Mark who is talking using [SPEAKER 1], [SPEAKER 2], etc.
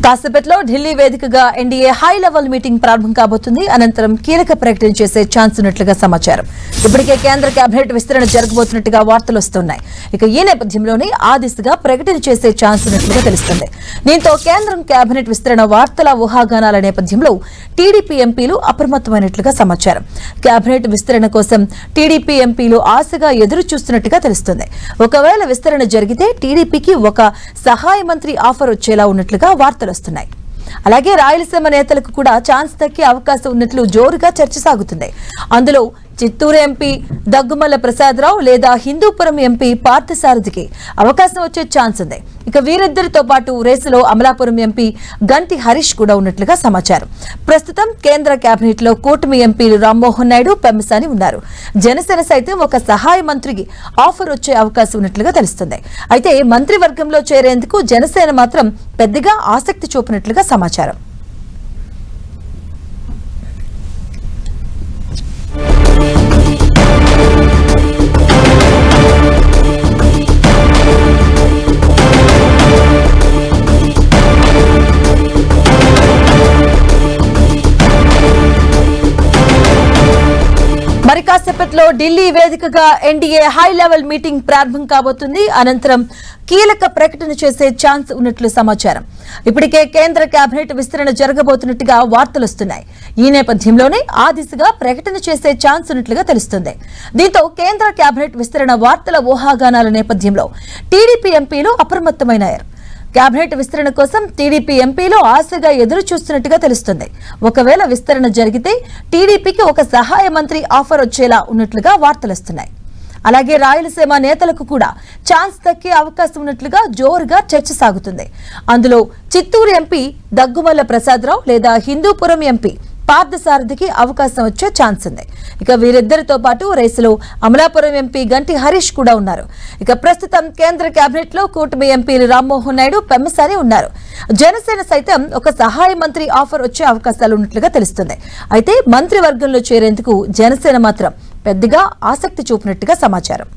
[SPEAKER 1] కాసేపట్లో ఢిల్లీ వేదికగా NDA high level meeting ప్రారంభం కాబోతుంది. అనంతరం కీలక ప్రకటన చేసే ఛాన్స్ ఉన్నట్లుగా సమాచారం. ఇప్పటికే కేంద్ర కేబినెట్ విస్తరణ జరగబోతున్నట్టుగా వార్తలు వస్తున్నాయి. ఇక ఈ నేపథ్యంలోనే ఆ దిశగా ప్రకటన చేసే ఛాన్స్ ఉన్నట్లుగా తెలుస్తుంది. దీంతో కేంద్రం కేబినెట్ విస్తరణ వార్తల ఊహాగానాల నేపథ్యంలో టీడీపీ ఎంపీలు అప్రమత్తమైనట్లుగా సమాచారం. కేబినెట్ విస్తరణ కోసం టీడీపీ ఎంపీలు ఆశగా ఎదురు చూస్తున్నట్టుగా తెలుస్తుంది. ఒకవేళ విస్తరణ జరిగితే టీడీపీకి ఒక సహాయ మంత్రి ఆఫర్ వచ్చేలా ఉన్నట్లుగా వార్తలు వస్తున్నాయి. అలాగే రాయలసీమ నేతలకు కూడా ఛాన్స్ దక్కే అవకాశం ఉన్నట్లు జోరుగా చర్చ సాగుతుంది. అందులో చిత్తూరు ఎంపీ దగ్గుమల్ల ప్రసాదరావు లేదా హిందూపురం ఎంపీ పార్థసారథికి అవకాశం వచ్చే ఛాన్స్ ఉంది. ఇక వీరిద్దరితో పాటు రేసులో అమలాపురం ఎంపీ గంటి హరీష్ కూడా ఉన్నట్లుగా సమాచారం. ప్రస్తుతం కేంద్ర కేబినెట్ లో కూటమి ఎంపీలు రామ్మోహన్ నాయుడు, పెమ్మసాని ఉన్నారు. జనసేన సైతం ఒక సహాయ మంత్రికి ఆఫర్ వచ్చే అవకాశం ఉన్నట్లుగా తెలుస్తుంది. అయితే మంత్రివర్గంలో చేరేందుకు జనసేన మాత్రం పెద్దగా ఆసక్తి చూపినట్లుగా సమాచారం. మరి కాసేపట్లో ఢిల్లీ వేదికగా ఎన్డీఏ హై లెవెల్ మీటింగ్ ప్రారంభం కాబోతుంది. అనంతరం కీలక ప్రకటన చేసే ఛాన్స్ ఉన్నట్లు సమాచారం. ఇప్పటికే కేంద్ర కేబినెట్ విస్తరణ జరగబోతున్నట్టుగా వార్తలు వస్తున్నాయి. ఈ నేపథ్యంలోనే ఆ దిశగా ప్రకటన చేసే ఛాన్స్ ఉన్నట్లుగా తెలుస్తుంది. దీంతో కేంద్ర కేబినెట్ విస్తరణ వార్తల ఊహాగానాల నేపథ్యంలో టీడీపీ ఎంపీలు అప్రమత్తమైనారు. కేబినెట్ విస్తరణ కోసం టీడీపీ ఎంపీలు ఆశగా ఎదురు చూస్తున్నట్టుగా తెలుస్తుంది. ఒకవేళ విస్తరణ జరిగితే టీడీపీకి ఒక సహాయ మంత్రి ఆఫర్ వచ్చేలా ఉన్నట్లుగా వార్తలు వస్తున్నాయి. అలాగే రాయలసీమ నేతలకు కూడా ఛాన్స్ దక్కే అవకాశం ఉన్నట్లుగా జోరుగా చర్చ సాగుతుంది. అందులో చిత్తూరు ఎంపీ దగ్గుమల్ల ప్రసాదరావు లేదా హిందూపురం ఎంపీ పార్థసారథికి అవకాశం వచ్చే ఛాన్స్ ఉంది. ఇక వీరిద్దరితో పాటు రేసులో అమలాపురం ఎంపీ గంటి హరీష్ కూడా ఉన్నారు. ఇక ప్రస్తుతం కేంద్ర కేబినెట్ లో కూటమి ఎంపీలు రామ్మోహన్ నాయుడు, పెమ్మసాని ఉన్నారు. జనసేన సైతం ఒక సహాయ మంత్రి ఆఫర్ వచ్చే అవకాశాలు ఉన్నట్లుగా తెలుస్తుంది. అయితే మంత్రివర్గంలో చేరేందుకు జనసేన మాత్రం పెద్దగా ఆసక్తి చూపినట్టుగా సమాచారం.